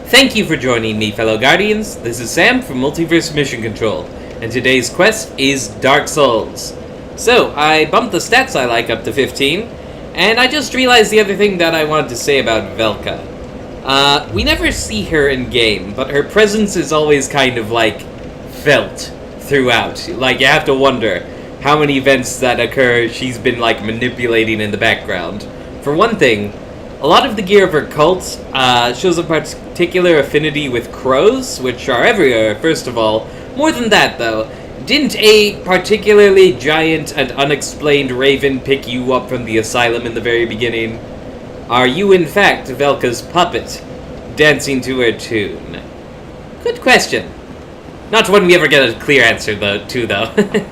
Thank you for joining me, fellow Guardians. This is Sam from Multiverse Mission Control, and today's quest is Dark Souls. So, I bumped the stats I like up to 15, and I just realized the other thing that I wanted to say about Velka. We never see her in-game, but her presence is always kind of, felt throughout. You have to wonder how many events that occur she's been, manipulating in the background. For one thing, a lot of the gear of her cult shows a particular affinity with crows, which are everywhere, first of all. More than that, though, didn't a particularly giant and unexplained raven pick you up from the asylum in the very beginning? Are you, in fact, Velka's puppet, dancing to her tune? Good question. Not one we ever get a clear answer to, though.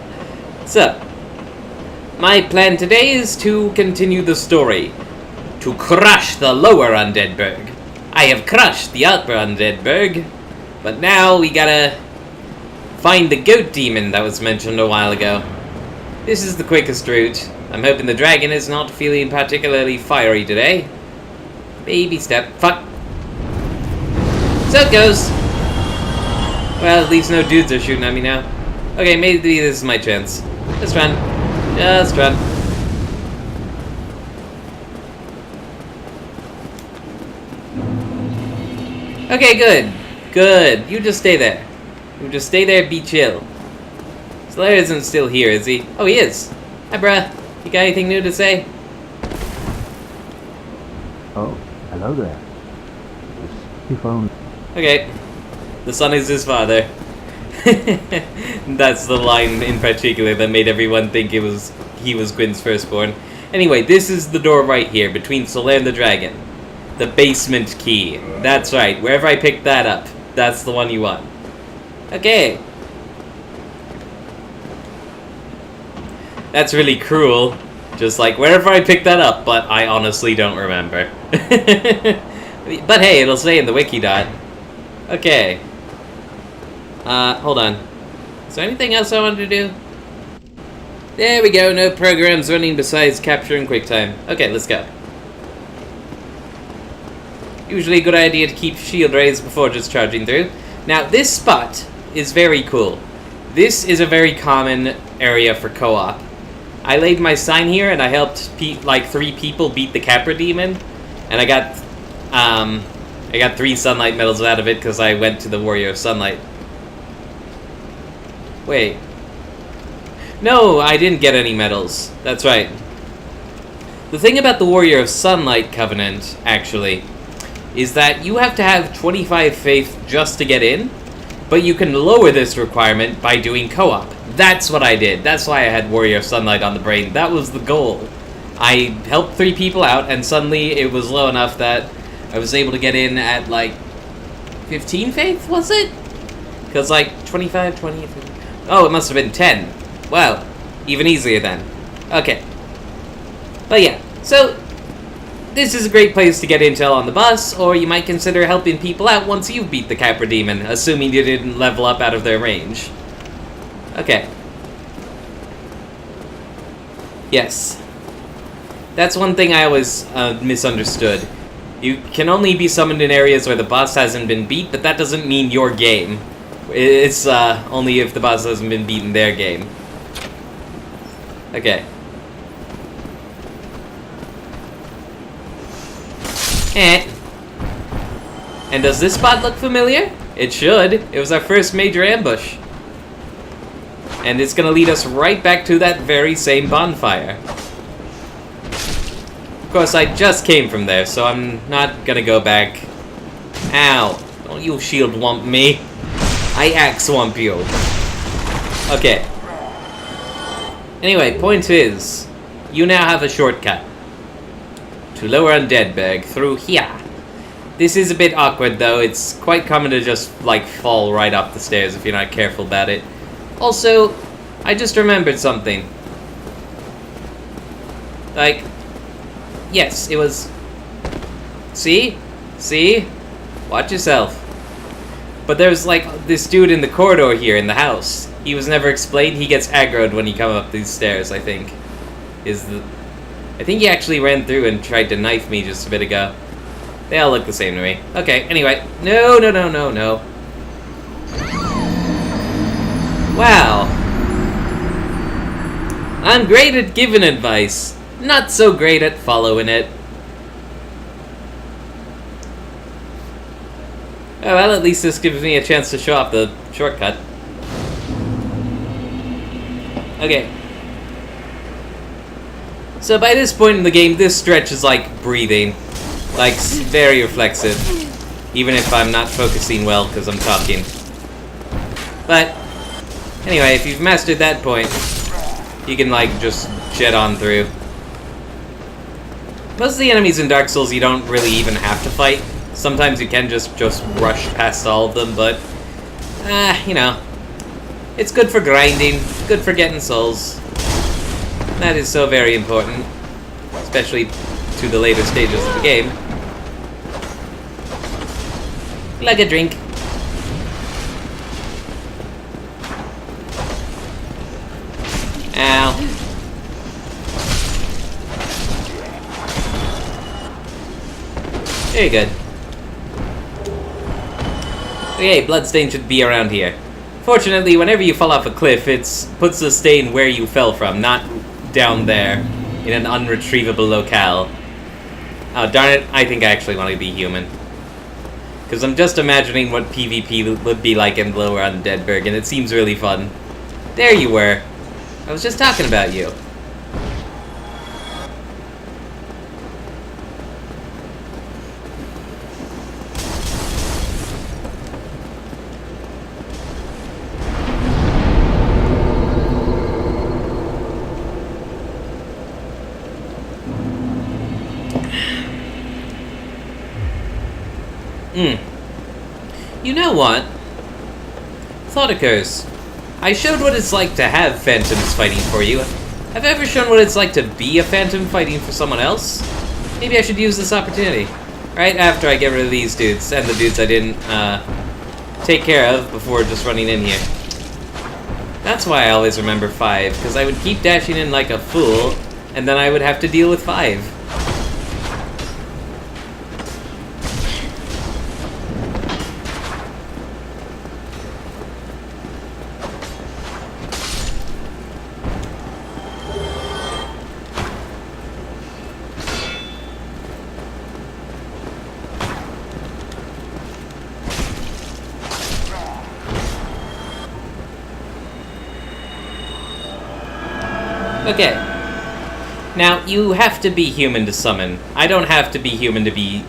So, my plan today is to continue the story. To crush the lower Undead Burg. I have crushed the upper Undead Burg, but now we gotta find the goat demon that was mentioned a while ago. This is the quickest route. I'm hoping the dragon is not feeling particularly fiery today. Baby step. Fuck. So it goes. Well, at least no dudes are shooting at me now. Okay, maybe this is my chance. Just run. Just run. Okay, good. Good. You just stay there. You just stay there, be chill. Slayer isn't still here, is he? Oh, he is. Hi, bruh. You got anything new to say? Oh, hello there. Your phone. Okay. The son is his father. That's the line in particular that made everyone think he was Gwyn's firstborn. Anyway, this is the door right here, between Soler and the dragon. The basement key. That's right. Wherever I picked that up, that's the one you want. Okay. That's really cruel. Just wherever I picked that up, but I honestly don't remember. But hey, it'll say in the wiki dot. Okay. Hold on. Is there anything else I wanted to do? There we go. No programs running besides Capture and QuickTime. Okay, let's go. Usually a good idea to keep shield raised before just charging through. Now, this spot is very cool. This is a very common area for co-op. I laid my sign here, and I helped 3 people beat the Capra demon, and I got 3 sunlight medals out of it because I went to the Warrior of Sunlight. Wait. No, I didn't get any medals. That's right. The thing about the Warrior of Sunlight Covenant, actually, is that you have to have 25 faith just to get in, but you can lower this requirement by doing co-op. That's what I did. That's why I had Warrior of Sunlight on the brain. That was the goal. I helped 3 people out, and suddenly it was low enough that I was able to get in at, 15 faith, was it? Because, 25, 20... Oh, it must have been 10. Well, even easier then. Okay. But yeah, so this is a great place to get intel on the bus, or you might consider helping people out once you've beat the Capra demon, assuming you didn't level up out of their range. Okay. Yes. That's one thing I always misunderstood. You can only be summoned in areas where the boss hasn't been beat, but that doesn't mean your game. It's only if the boss hasn't been beaten their game. Okay. And does this spot look familiar? It should. It was our first major ambush. And it's gonna lead us right back to that very same bonfire. Of course, I just came from there, so I'm not gonna go back. Ow. Don't you shield wump me. I axe wump you. Okay. Anyway, point is, you now have a shortcut to lower Undead Burg through here. This is a bit awkward, though. It's quite common to just, fall right off the stairs if you're not careful about it. Also, I just remembered something. Yes, it was... See? See? Watch yourself. But there's, this dude in the corridor here in the house. He was never explained. He gets aggroed when you come up these stairs, I think. I think he actually ran through and tried to knife me just a bit ago. They all look the same to me. Okay, anyway. No, no, no, no, no. Wow. I'm great at giving advice. Not so great at following it. Oh, well, at least this gives me a chance to show off the shortcut. Okay. So by this point in the game, this stretch is like breathing. Like, very reflexive. Even if I'm not focusing well because I'm talking. But, anyway, if you've mastered that point, you can, like, just jet on through. Most of the enemies in Dark Souls you don't really even have to fight. Sometimes you can just rush past all of them, but, you know, it's good for grinding, good for getting souls. That is so very important, especially to the later stages of the game. Like a drink. Ow. Very good. Okay, bloodstain should be around here. Fortunately, whenever you fall off a cliff, it puts the stain where you fell from, not down there, in an unretrievable locale. Oh, darn it, I think I actually want to be human. Because I'm just imagining what PvP would be like in lower Undead Burg, and it seems really fun. There you were. I was just talking about you. You know what? Thought occurs. I showed what it's like to have phantoms fighting for you. Have I ever shown what it's like to be a phantom fighting for someone else? Maybe I should use this opportunity. Right after I get rid of these dudes, and the dudes I didn't, take care of before just running in here. That's why I always remember 5, because I would keep dashing in like a fool, and then I would have to deal with 5. Okay. Now, you have to be human to summon. I don't have to be human to be...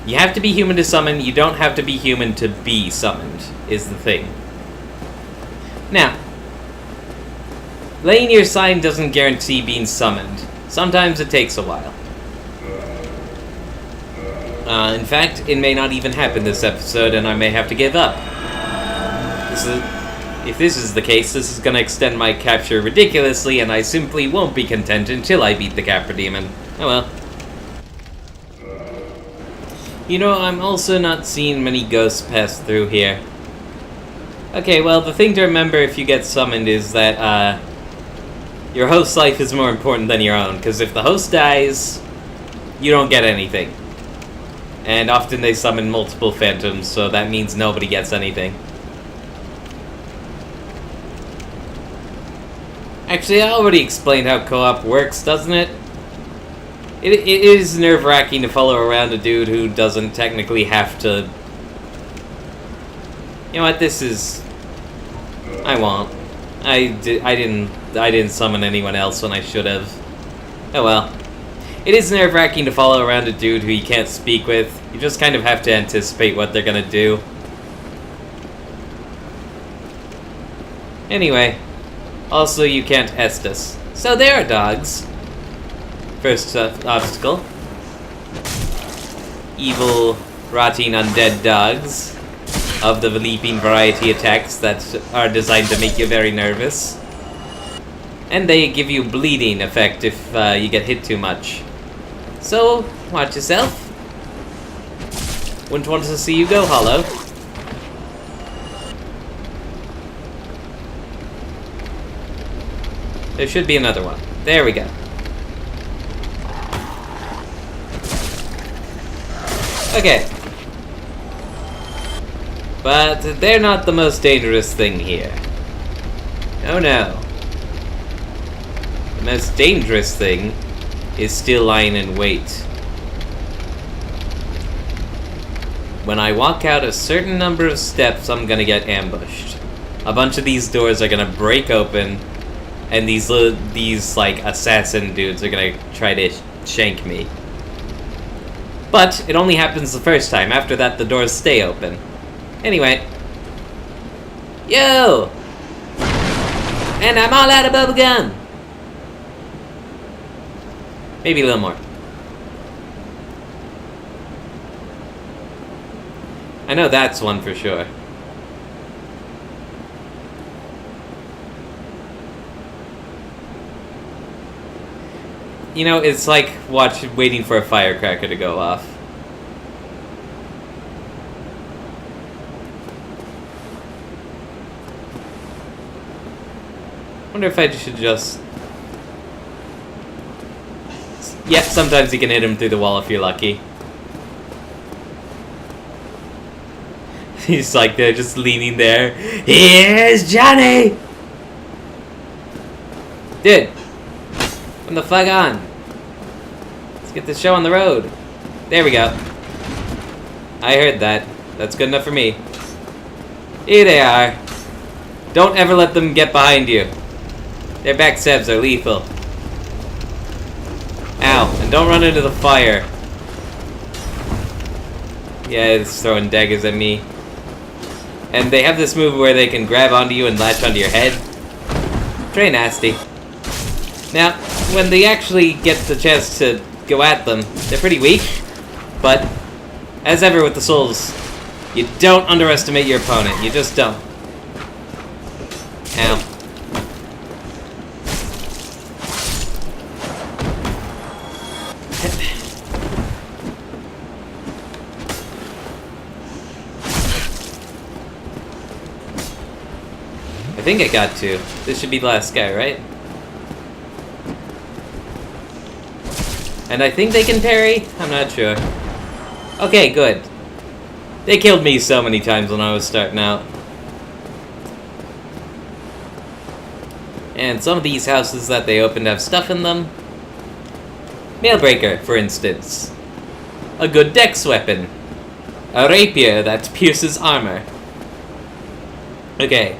You have to be human to summon, you don't have to be human to be summoned, is the thing. Now, laying your sign doesn't guarantee being summoned. Sometimes it takes a while. In fact, it may not even happen this episode, and I may have to give up. If this is the case, this is going to extend my capture ridiculously, and I simply won't be content until I beat the Capra demon. Oh well. You know, I'm also not seeing many ghosts pass through here. Okay, well, the thing to remember if you get summoned is that, your host's life is more important than your own, because if the host dies, you don't get anything. And often they summon multiple phantoms, so that means nobody gets anything. Actually, I already explained how co-op works, doesn't it? It is nerve-wracking to follow around a dude who doesn't technically have to... You know what, this is... I won't. I didn't summon anyone else when I should have. Oh well. It is nerve-wracking to follow around a dude who you can't speak with. You just kind of have to anticipate what they're gonna do. Anyway. Also, you can't Estus. So there are dogs. First obstacle. Evil, rotting undead dogs. Of the leaping variety attacks that are designed to make you very nervous. And they give you bleeding effect if you get hit too much. So, watch yourself. Wouldn't want to see you go hollow. There should be another one. There we go. Okay. But they're not the most dangerous thing here. Oh no. The most dangerous thing is still lying in wait. When I walk out a certain number of steps, I'm gonna get ambushed. A bunch of these doors are gonna break open, and these like assassin dudes are gonna try to shank me. But it only happens the first time. After that, the doors stay open. Anyway. Yo! And I'm all out of bubblegum! Maybe a little more. I know that's one for sure. You know, it's like waiting for a firecracker to go off. Wonder if I should just... Yep, sometimes you can hit him through the wall if you're lucky. He's like, they're just leaning there. Here's Johnny! Dude, come the fuck on. Let's get this show on the road. There we go. I heard that. That's good enough for me. Here they are. Don't ever let them get behind you. Their back stabs are lethal. Ow, and don't run into the fire. Yeah, it's throwing daggers at me. And they have this move where they can grab onto you and latch onto your head. Very nasty. Now, when they actually get the chance to go at them, they're pretty weak. But, as ever with the souls, you don't underestimate your opponent. You just don't. Ow. I think I got two. This should be the last guy, right? And I think they can parry? I'm not sure. Okay, good. They killed me so many times when I was starting out. And some of these houses that they opened have stuff in them. Mailbreaker, for instance. A good dex weapon. A rapier that pierces armor. Okay.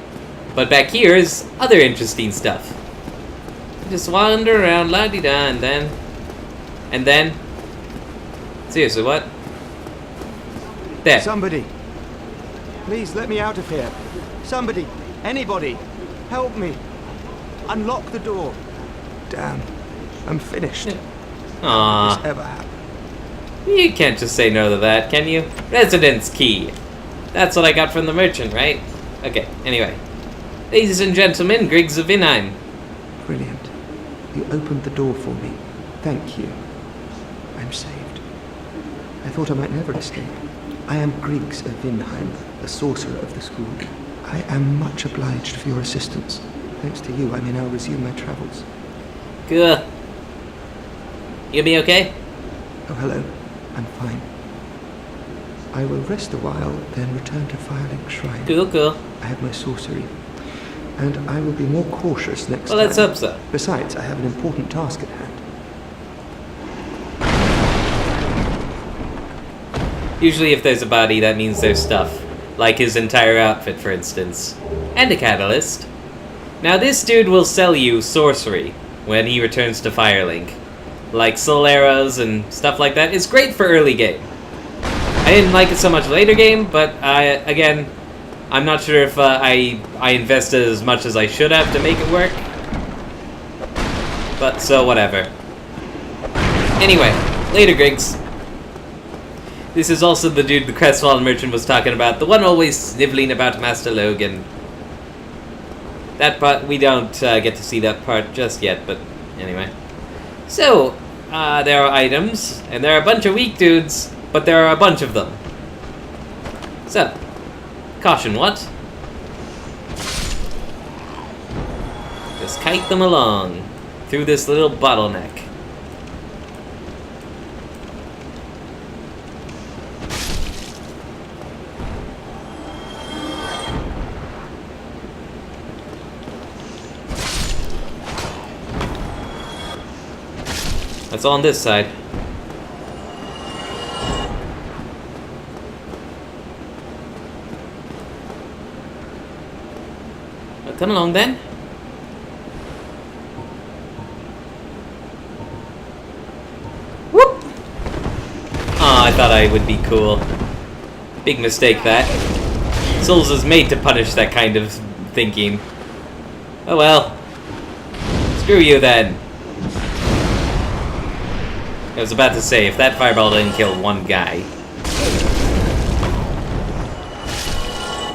But back here is other interesting stuff. Just wander around, la-di-da, and then... Seriously, what? There. Somebody. Please let me out of here. Somebody. Anybody. Help me. Unlock the door. Damn. I'm finished. Aww. How did this ever happen? You can't just say no to that, can you? Residence key. That's what I got from the merchant, right? Okay, anyway. Ladies and gentlemen, Griggs of Vinheim. Brilliant. You opened the door for me. Thank you. I'm saved. I thought I might never escape. I am Griggs of Vinheim, the sorcerer of the school. I am much obliged for your assistance. Thanks to you, I may now resume my travels. Good. You be okay? Oh, hello. I'm fine. I will rest a while, then return to Firelink Shrine. Cool. I have my sorcery. And I will be more cautious next time. Well, let's hope so. Besides, I have an important task at hand. Usually if there's a body, that means there's stuff. Like his entire outfit, for instance. And a catalyst. Now this dude will sell you sorcery when he returns to Firelink. Like soul arrows and stuff like that. It's great for early game. I didn't like it so much later game, but I'm not sure if I invested as much as I should have to make it work. But so whatever. Anyway, later Griggs. This is also the dude the crestfallen merchant was talking about. The one always sniveling about Master Logan. That part, we don't get to see that part just yet, but anyway. So, there are items, and there are a bunch of weak dudes, but there are a bunch of them. So, caution what? Just kite them along through this little bottleneck. That's all on this side. Well, come along then. Whoop! Oh, I thought I would be cool. Big mistake that. Souls is made to punish that kind of thinking. Oh well. Screw you then. I was about to say, if that fireball didn't kill one guy.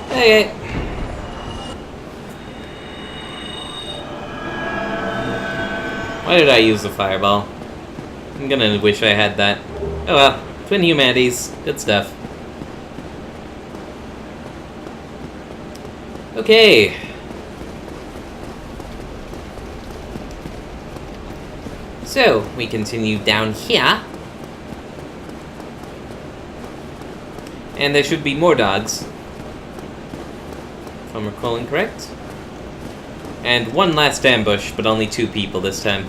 Hey. Why did I use the fireball? I'm gonna wish I had that. Oh well. Twin humanities. Good stuff. Okay. So, we continue down here. And there should be more dogs. If I'm recalling correct. And one last ambush, but only 2 people this time.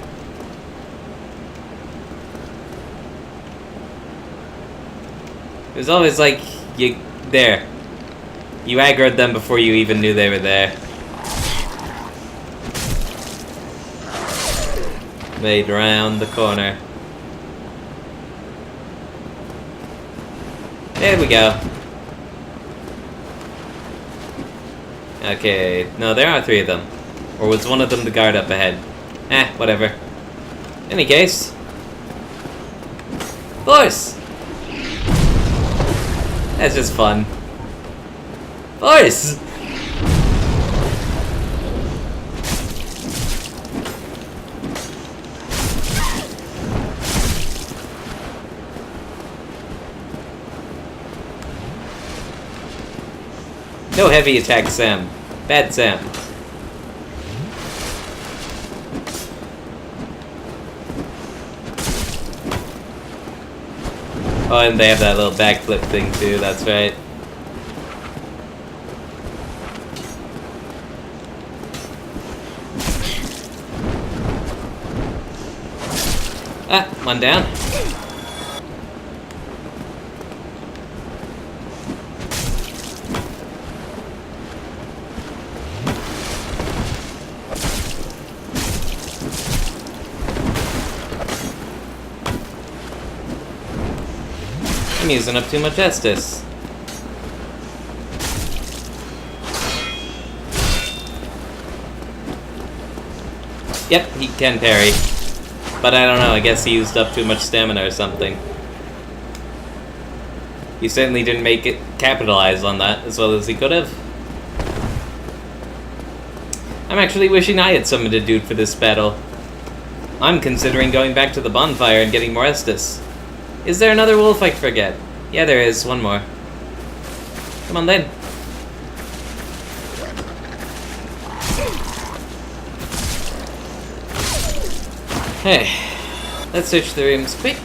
It was always like, you aggroed them before you even knew they were there. Made round the corner. There we go. Okay, no, there are 3 of them. Or was one of them the guard up ahead? Whatever. Any case. Force! That's just fun. Force! No heavy attack, Sam. Bad Sam. Oh, and they have that little backflip thing too, that's right. One down. I'm using up too much Estus. Yep, he can parry. But I don't know, I guess he used up too much stamina or something. He certainly didn't make it capitalize on that as well as he could have. I'm actually wishing I had summoned a dude for this battle. I'm considering going back to the bonfire and getting more Estus. Is there another wolf I forget? Yeah, there is. One more. Come on, then. Hey. Let's search the rooms quick.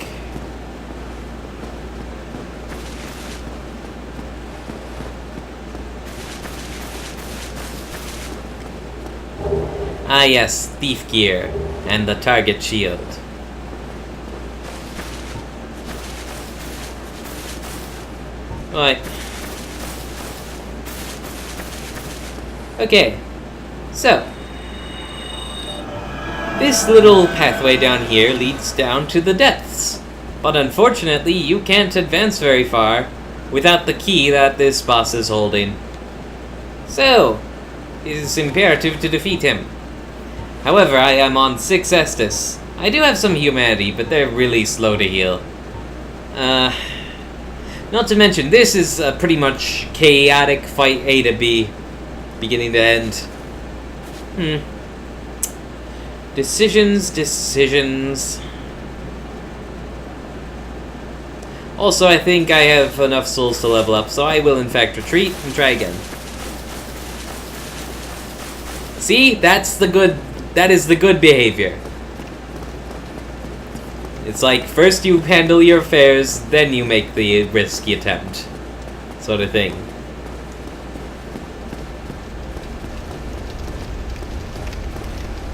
Ah, yes. Thief gear. And the target shield. Right. Okay. So. This little pathway down here leads down to the depths. But unfortunately, you can't advance very far without the key that this boss is holding. So, it is imperative to defeat him. However, I am on 6 Estus. I do have some humanity, but they're really slow to heal. Not to mention, this is a pretty much chaotic fight A to B, beginning to end. Decisions. Also, I think I have enough souls to level up, so I will in fact retreat and try again. See? That is the good behavior. It's like, first you handle your affairs, then you make the risky attempt. Sort of thing.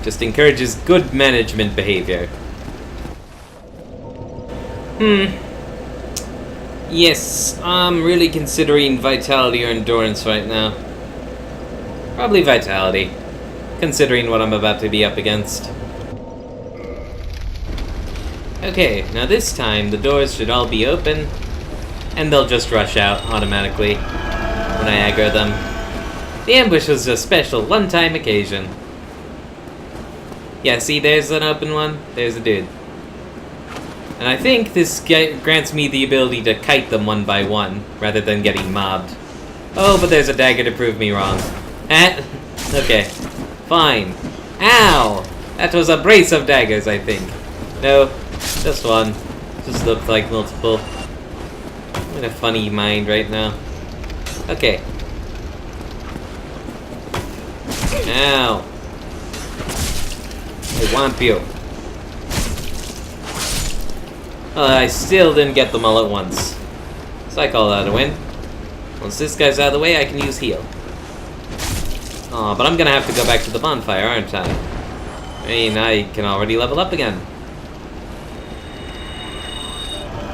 Just encourages good management behavior. Yes, I'm really considering vitality or endurance right now. Probably vitality, considering what I'm about to be up against. Okay, now this time the doors should all be open, and they'll just rush out automatically when I aggro them. The ambush was a special one-time occasion. Yeah, see, there's an open one, there's a dude. And I think this grants me the ability to kite them one by one, rather than getting mobbed. Oh, but there's a dagger to prove me wrong. Okay, fine. Ow! That was a brace of daggers, I think. No, just one. Just looked like multiple. I'm in a funny mind right now. Okay. Ow. I want you. I still didn't get them all at once. So I call that a win. Once this guy's out of the way, I can use heal. Aw, but I'm gonna have to go back to the bonfire, aren't I? I mean, I can already level up again.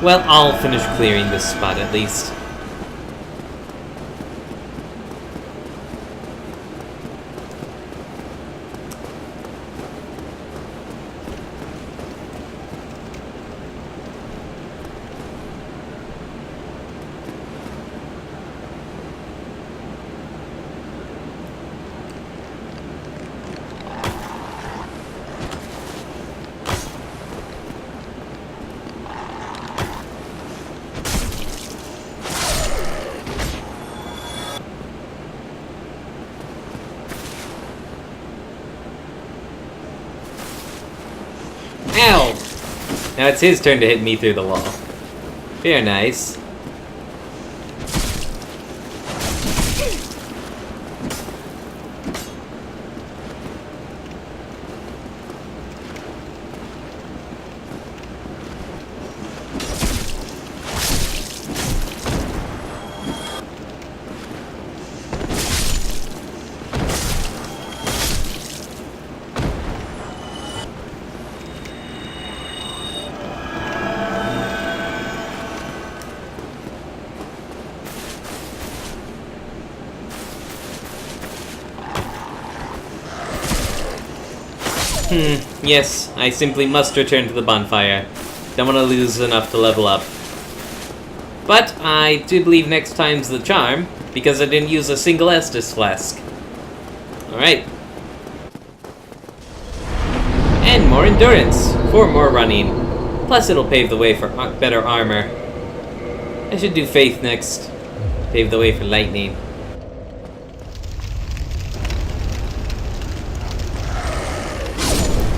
Well, I'll finish clearing this spot at least. Ow! Now it's his turn to hit me through the wall. Very nice. Yes, I simply must return to the bonfire. Don't want to lose enough to level up. But I do believe next time's the charm, because I didn't use a single Estus flask. Alright. And more endurance, for more running. Plus it'll pave the way for better armor. I should do faith next. Pave the way for lightning.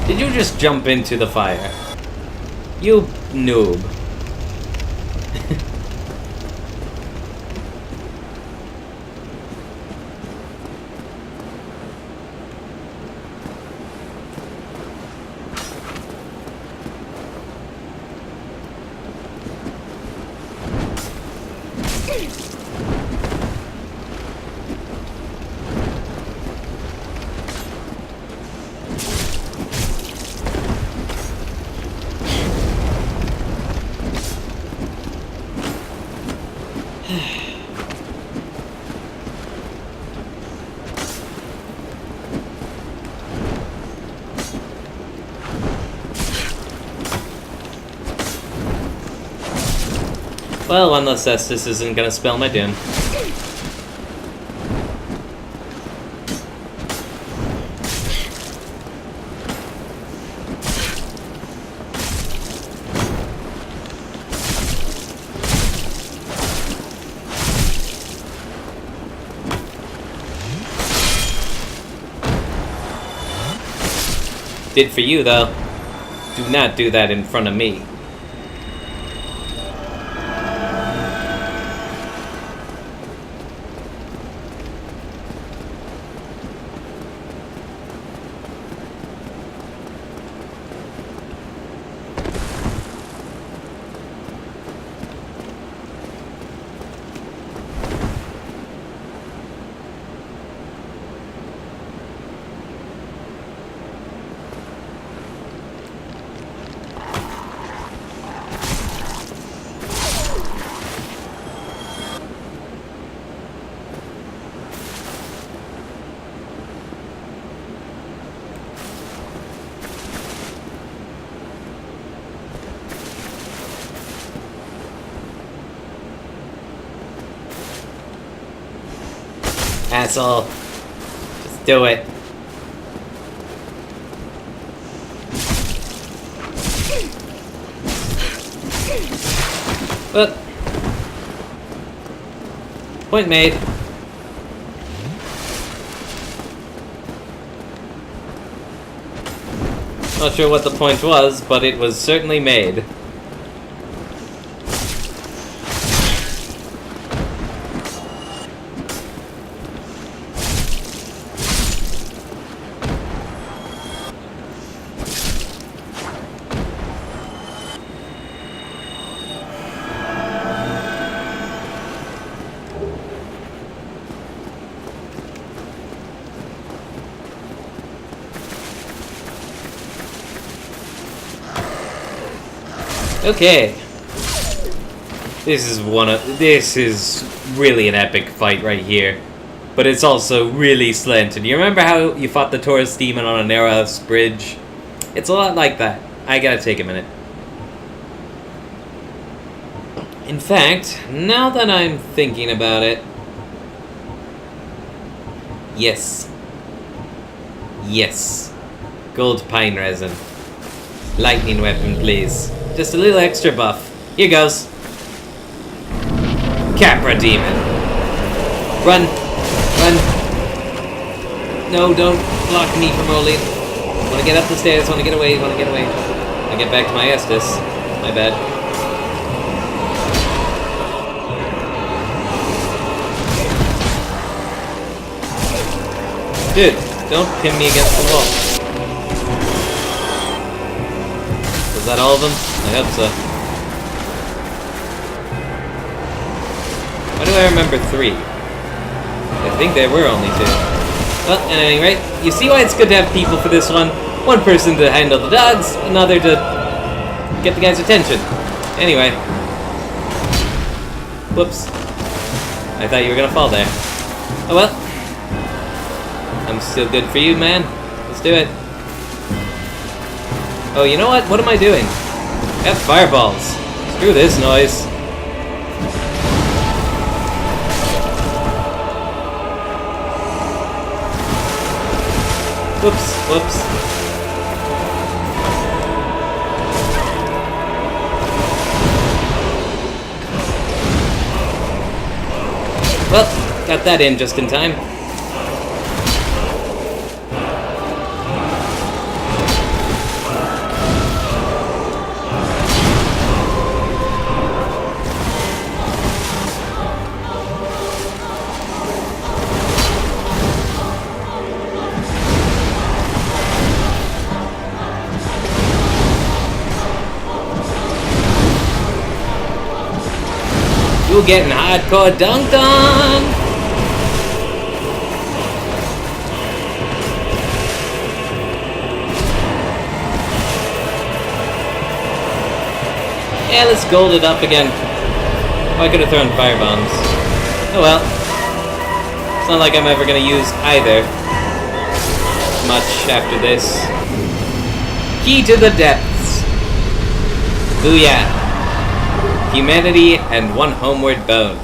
Did you just jump into the fire? You noob. Well, one less Estus isn't gonna spell my doom. Did for you, though. Do not do that in front of me. Asshole. Just do it. But point made. Not sure what the point was, but it was certainly made. Okay. This is really an epic fight right here. But it's also really slanted. You remember how you fought the Taurus demon on a narrow bridge? It's a lot like that. I gotta take a minute. In fact, now that I'm thinking about it... Yes. Yes. Gold pine resin. Lightning weapon, please. Just a little extra buff. Here goes. Capra demon. Run. Run. No, don't block me from rolling. Wanna get up the stairs, wanna get away, wanna get away. I get back to my Estus. My bad. Dude, don't pin me against the wall. Was that all of them? I hope so. Why do I remember 3? I think there were only 2. Well, at any rate, you see why it's good to have people for this one. One person to handle the dogs, another to get the guy's attention. Anyway. Whoops. I thought you were gonna fall there. Oh well. I'm still good for you, man. Let's do it. Oh, you know what? What am I doing? I have fireballs. Screw this noise. Whoops, whoops. Well, got that in just in time. You're getting hardcore dunked on! Yeah, let's gold it up again. Oh, I could have thrown firebombs. Oh well. It's not like I'm ever gonna use either much after this. Key to the depths. Booyah. Humanity and one homeward bone.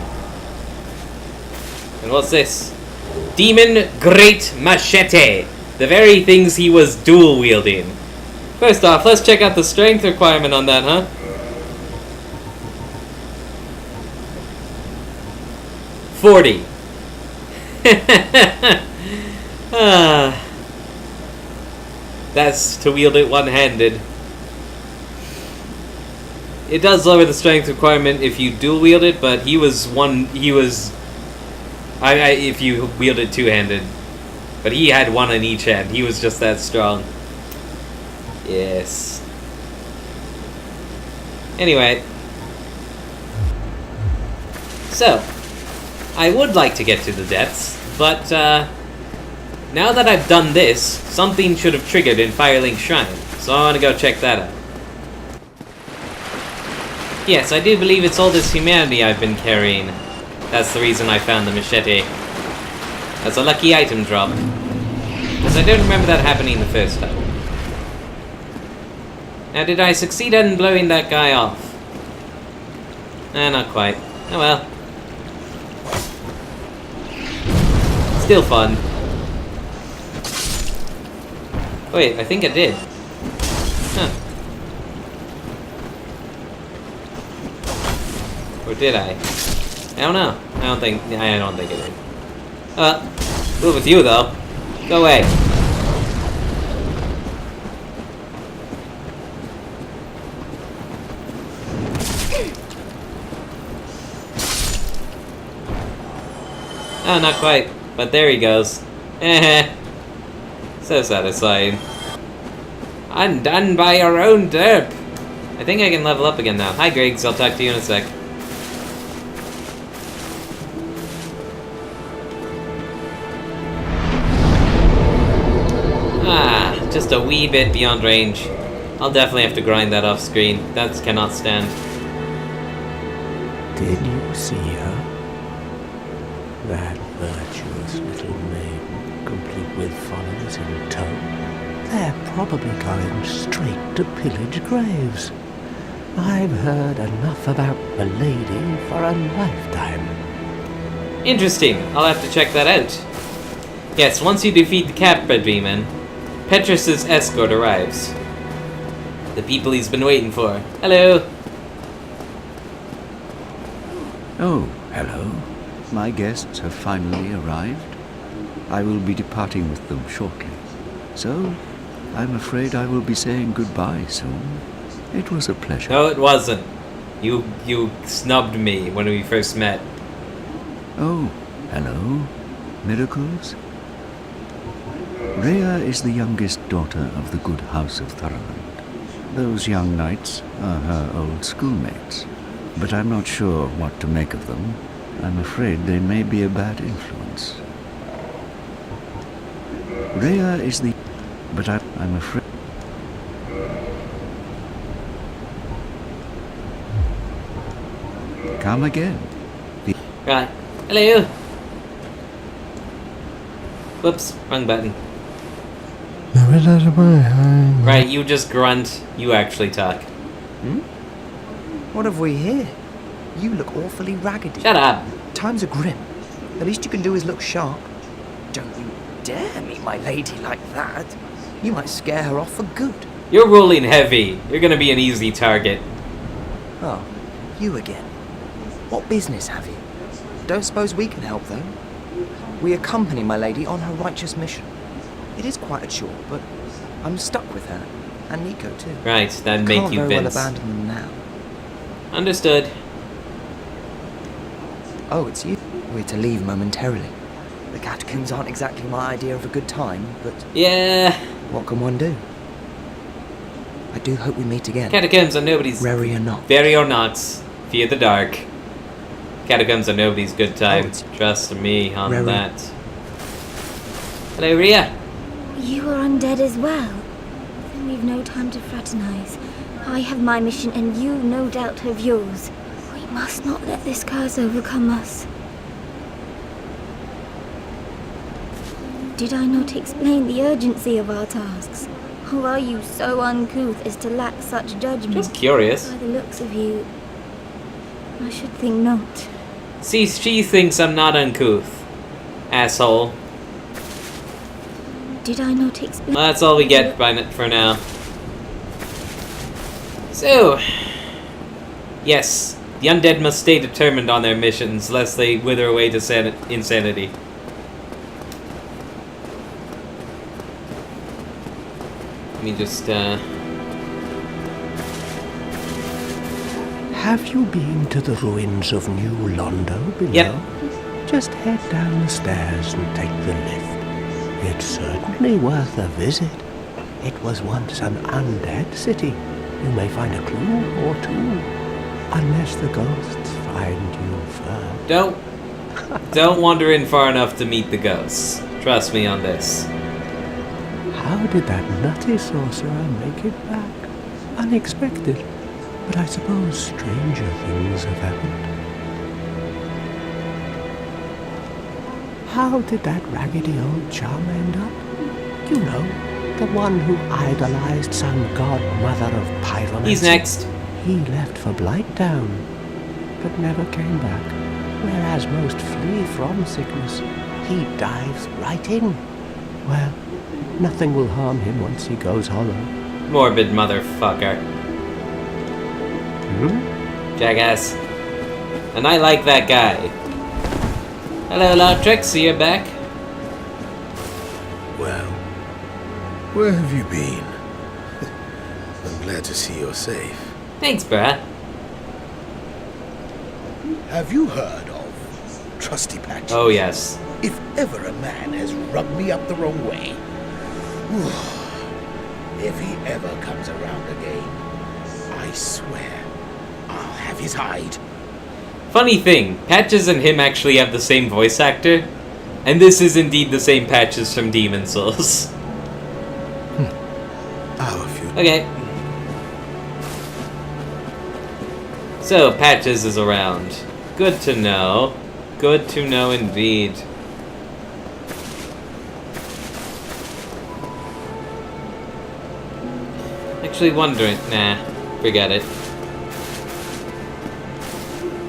And what's this? Demon Great Machete. The very things he was dual wielding. First off, let's check out the strength requirement on that, huh? $40. That's to wield it one-handed. It does lower the strength requirement if you dual wield it, but if you wield it two-handed. But he had one in each hand. He was just that strong. Yes. Anyway. So, I would like to get to the depths, but now that I've done this, something should have triggered in Firelink Shrine. So I want to go check that out. Yes, I do believe it's all this humanity I've been carrying. That's the reason I found the machete. That's a lucky item drop. Because I don't remember that happening the first time. Now, did I succeed in blowing that guy off? Not quite. Oh well. Still fun. Wait, I think I did. Huh. Or did I? I don't know. I don't think I did. Move with you though. Go away. Oh, not quite. But there he goes. So satisfying. Undone by your own derp. I think I can level up again now. Hi, Griggs. I'll talk to you in a sec. Ah, just a wee bit beyond range. I'll definitely have to grind that off screen. That cannot stand. Did you see her? That virtuous little maiden, complete with followers in tow. They're probably going straight to pillage graves. I've heard enough about the lady for a lifetime. Interesting. I'll have to check that out. Yes, once you defeat the Capra demon, Petrus's escort arrives. The people he's been waiting for. Hello. Oh, hello. My guests have finally arrived. I will be departing with them shortly. So, I'm afraid I will be saying goodbye soon. It was a pleasure. No, it wasn't. You snubbed me when we first met. Oh, hello. Miracles? Rhea is the youngest daughter of the good house of Thurland. Those young knights are her old schoolmates, but I'm not sure what to make of them. I'm afraid they may be a bad influence. Rhea is the... but I'm afraid... Come again. Right. Hello. Whoops, wrong button. Right, you just grunt. You actually talk. What have we here? You look awfully raggedy. Shut up. Times are grim. The least you can do is look sharp. Don't you dare meet my lady like that. You might scare her off for good. You're rolling heavy. You're gonna be an easy target. Oh, you again. What business have you? Don't suppose we can help, though. We accompany my lady on her righteous mission. It is quite a chore, but I'm stuck with her. And Nico, too. Right, that make Can't you very well Vince. abandon them now. Understood. Oh, it's you. We're to leave momentarily. The catacombs aren't exactly my idea of a good time, but Yeah. what can one do? I do hope we meet again. Catacombs are nobody's... Rary or not. Very or not. Fear the dark. Catacombs are nobody's good time. it's- Trust me on Rary. that. Hello, Rhea. You are undead as well. Then we've no time to fraternize. I have my mission and you no doubt have yours. We must not let this curse overcome us. Did I not explain the urgency of our tasks? Or are you so uncouth as to lack such judgment? Just curious. By the looks of you, I should think not. See, she thinks I'm not uncouth. Asshole. Did I not explain? Well, that's all we get for now. So, yes, the undead must stay determined on their missions, lest they wither away to insanity. Let me just, Have you been to the ruins of New Londo below? Yep. Just head down the stairs and take the lift. It's certainly worth a visit. It was once an undead city. You may find a clue or two, unless the ghosts find you first. Don't wander in far enough to meet the ghosts. Trust me on this. How did that nutty sorcerer make it back? Unexpected, but I suppose stranger things have happened. How did that raggedy old chum end up? You know, the one who idolized some godmother of pyromancy. He's next. He left for Blighttown, but never came back. Whereas most flee from sickness, he dives right in. Well, nothing will harm him once he goes hollow. Morbid motherfucker. Jackass. And I like that guy. Hello, Lautrix, see you back. Well, where have you been? I'm glad to see you're safe. Thanks, bruh. Have you heard of Trusty Patches? Oh, yes. If ever a man has rubbed me up the wrong way, if he ever comes around again, I swear I'll have his hide. Funny thing, Patches and him actually have the same voice actor, and this is indeed the same Patches from Demon Souls. Okay. So, Patches is around. Good to know. Good to know indeed. Actually wondering... Nah, forget it.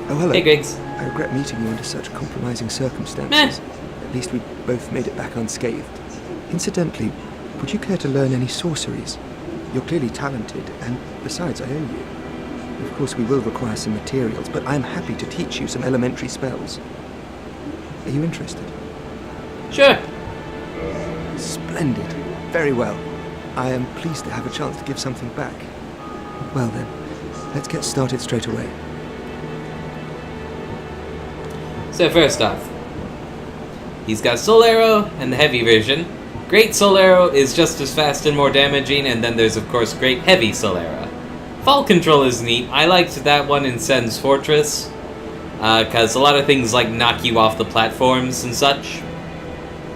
Oh, hello. Hey, Griggs. I regret meeting you under such compromising circumstances. At least we both made it back unscathed. Incidentally, would you care to learn any sorceries? You're clearly talented, and besides, I owe you. Of course, we will require some materials, but I'm happy to teach you some elementary spells. Are you interested? Sure. Splendid. Very well. I am pleased to have a chance to give something back. Well then, let's get started straight away. So first off, he's got Soul Arrow and the Heavy version. Great Soul Arrow is just as fast and more damaging, and then there's of course Great Heavy Soul Arrow. Fall Control is neat. I liked that one in Sen's Fortress, because a lot of things like knock you off the platforms and such.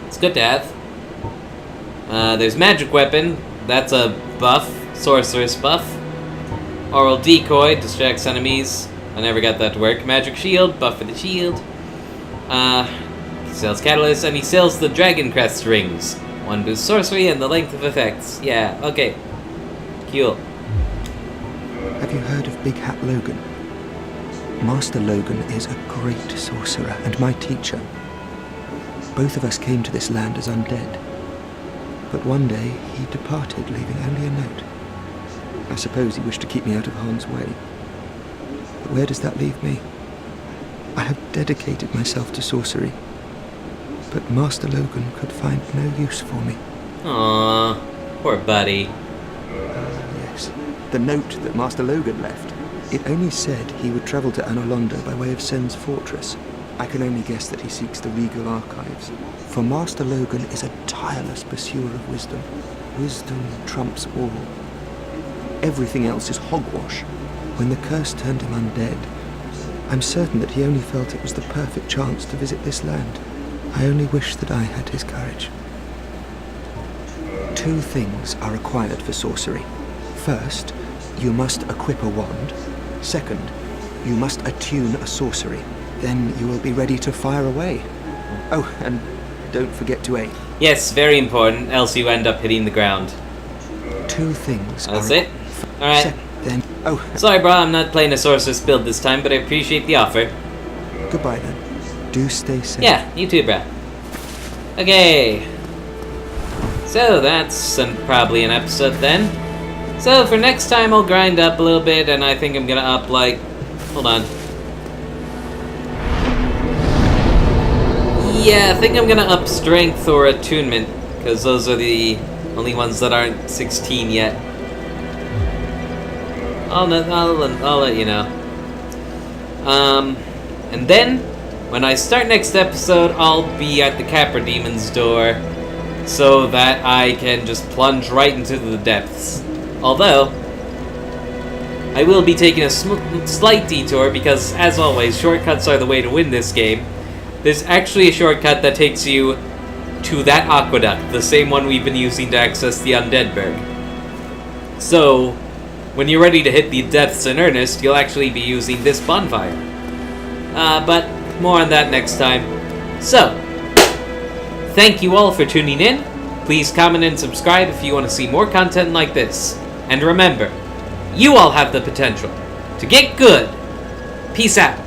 It's good to have. There's Magic Weapon. That's a buff, Sorceress buff. Oral Decoy distracts enemies. I never got that to work. Magic Shield, buff for the shield. He sells Catalyst, and he sells the Dragon Crest rings. One boosts sorcery and the length of effects. Yeah, okay. Cool. Have you heard of Big Hat Logan? Master Logan is a great sorcerer and my teacher. Both of us came to this land as undead. But one day he departed, leaving only a note. I suppose he wished to keep me out of harm's way. But where does that leave me? I have dedicated myself to sorcery, but Master Logan could find no use for me. Aww, poor buddy. Yes, the note that Master Logan left. It only said he would travel to Anolonda by way of Sen's Fortress. I can only guess that he seeks the regal archives. For Master Logan is a tireless pursuer of wisdom. Wisdom trumps all. Everything else is hogwash. When the curse turned him undead, I'm certain that he only felt it was the perfect chance to visit this land. I only wish that I had his courage. 2 things are required for sorcery. First, you must equip a wand. Second, you must attune a sorcery. Then you will be ready to fire away. Oh, and don't forget to aim. Yes, very important, else you end up hitting the ground. 2 things. That's it? Alright. Then, sorry, bro, I'm not playing a sorceress build this time, but I appreciate the offer. Goodbye then. Do stay safe. Yeah, you too, bro. Okay. So that's probably an episode then. So for next time, I'll grind up a little bit, and I think I'm gonna up like... Hold on. Yeah, I think I'm gonna up strength or attunement, because those are the only ones that aren't 16 yet. I'll let you know. And then, when I start next episode, I'll be at the Capra Demon's door, so that I can just plunge right into the depths. Although, I will be taking a slight detour, because, as always, shortcuts are the way to win this game. There's actually a shortcut that takes you to that aqueduct, the same one we've been using to access the Undead Burg. So, when you're ready to hit the depths in earnest, you'll actually be using this bonfire. But more on that next time. So, thank you all for tuning in. Please comment and subscribe if you want to see more content like this. And remember, you all have the potential to get good. Peace out.